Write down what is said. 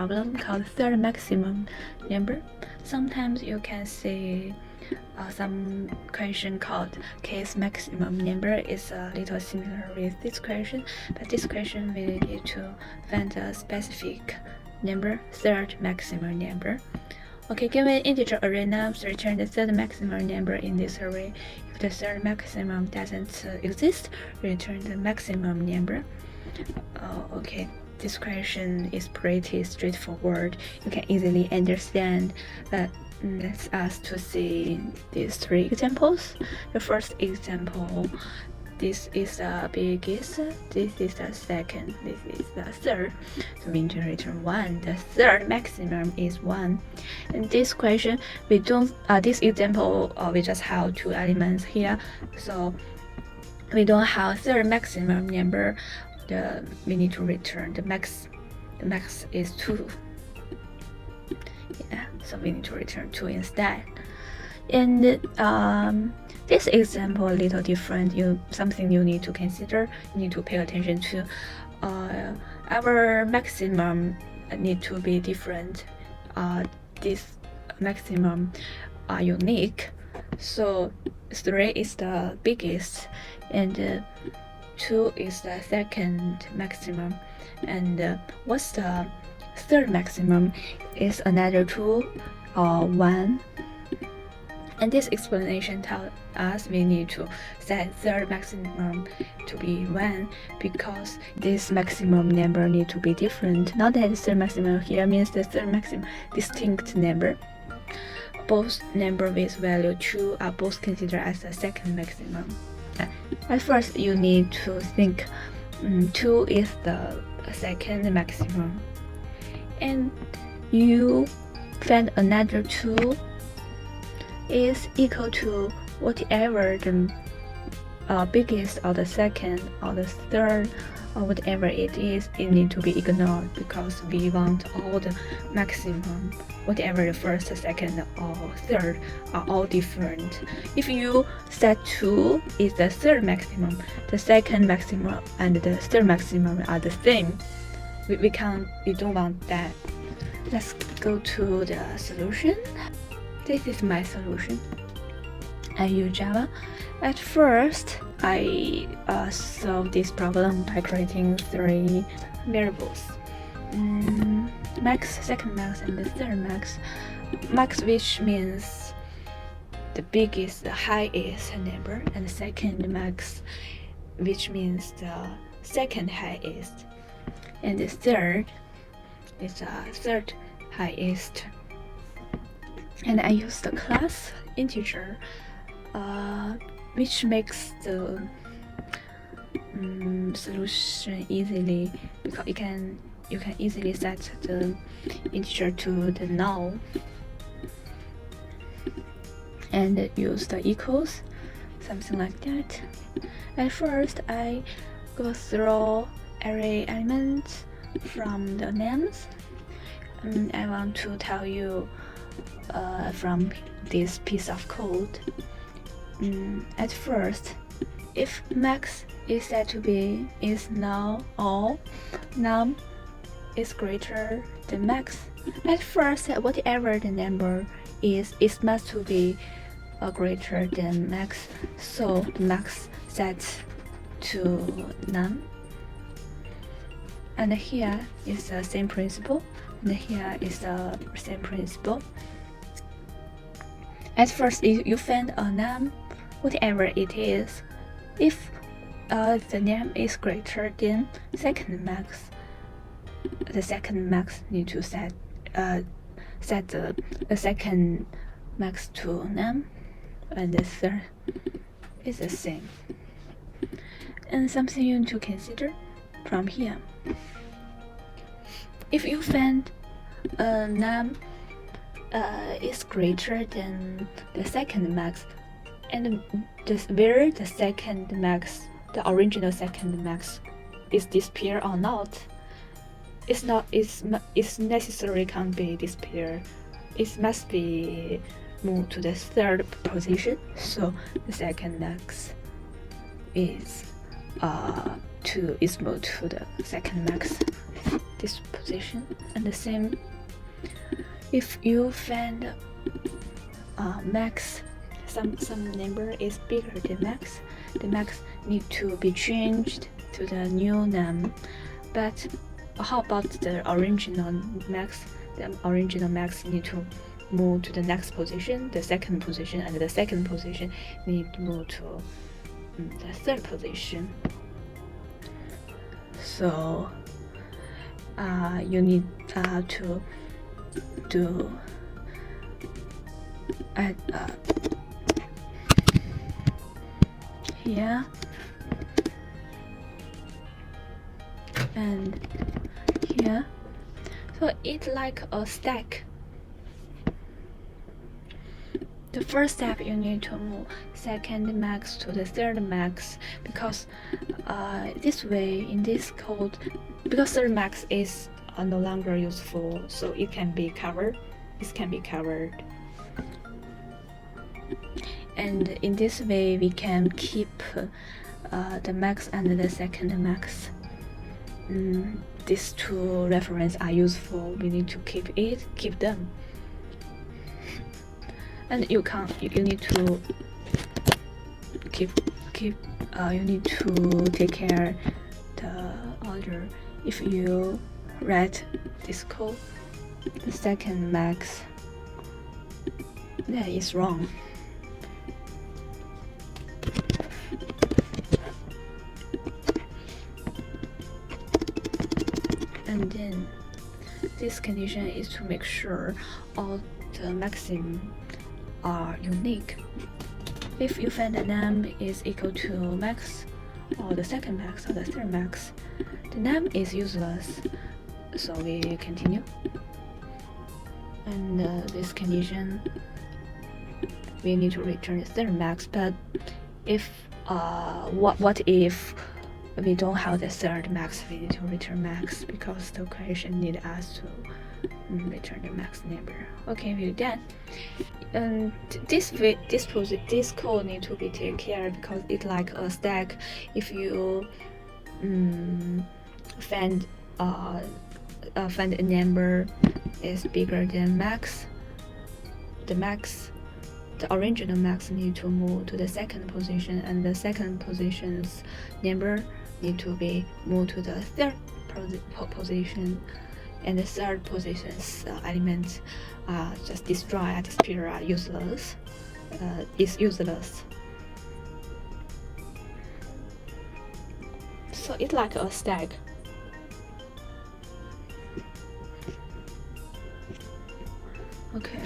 problem called third maximum number. Sometimes you can see some question called case maximum number is a little similar with this question, but this question we need to find a specific number, third maximum number. Okay, given integer array nums, return the third maximum number in this array. If the third maximum doesn't exist, return the maximum number. Okay, this question is pretty straightforward. You can easily understand that. Let's us to see these three examples. The first example, this is the biggest, this is the second, this is the third. So we need to return 1. The third maximum is 1. In this question, we don't. This example, we just have 2 elements here, so we don't have third maximum number. We need to return the max. The max is 2. Yeah, so we need to return 2 instead. And this example a little different. Something you need to consider. You need to pay attention to. Our maximum need to be different. This maximum are unique. So 3 is the biggest, and 2 is the second maximum. And what's the third maximum is another 2 or 1. And this explanation tells us we need to set third maximum to be 1 because this maximum number need to be different. Not that the third maximum here means the third maximum distinct number. Both number with value 2 are both considered as the second maximum. At first, you need to think 2 is the second maximum. And you find another 2 is equal to whatever the biggest or the second or the third or whatever it is, it need to be ignored because we want all the maximum, whatever the first, second, or third are all different. If you set 2 is the third maximum, the second maximum and the third maximum are the same. We don't want that. Let's go to the solution. This is my solution. I use Java. At first, I solved this problem by creating 3 variables. Max, second max, and the third max. Max, which means the biggest, the highest number, and the second max, which means the second highest. And the third is the third highest. And I use the class integer, which makes the solution easily because you can easily set the integer to the null and use the equals, something like that. At first, I go through array elements from the names. I want to tell you from this piece of code. At first, if max is said to be is null or num is greater than max, at first whatever the number is, it must to be greater than max. So the max set to none. And here is the same principle, and here is the same principle. At first, you find a num, whatever it is. If the num is greater than second max, the second max need to set the second max to num, and the third is the same. And something you need to consider from here. If you find num is greater than the second max, and where the second max, the original second max, is disappear or not, it's necessary can't be disappear. It must be moved to the third position. So the second max is moved to the second max. this position, and the same if you find max, some number is bigger than max, the max need to be changed to the new num. But how about the original max? The original max need to move to the next position, the second position, and the second position need to move to the third position. So you need to do add here and here. So it's like a stack. The first step, you need to move second max to the third max, because this way in this code, because third max is no longer useful, so it can be covered. This can be covered, and in this way we can keep the max and the second max. These two references are useful. We need to keep them. And you need to you need to take care the order. If you write this code, the second max, that is wrong. And then this condition is to make sure all the maxim are unique. If you find the num is equal to max, or the second max, or the third max, the num is useless. So we continue. And this condition, we need to return the third max. But if what if we don't have the third max? We need to return max, because the question need us to return the max number. Okay, we're done. And this code need to be taken care, because it's like a stack. If you find a number is bigger than max, the original max need to move to the second position, and the second position's number need to be moved to the third position, and the third position's elements just destroy, disappear, are useless. Is useless. So it's like a stack. Okay.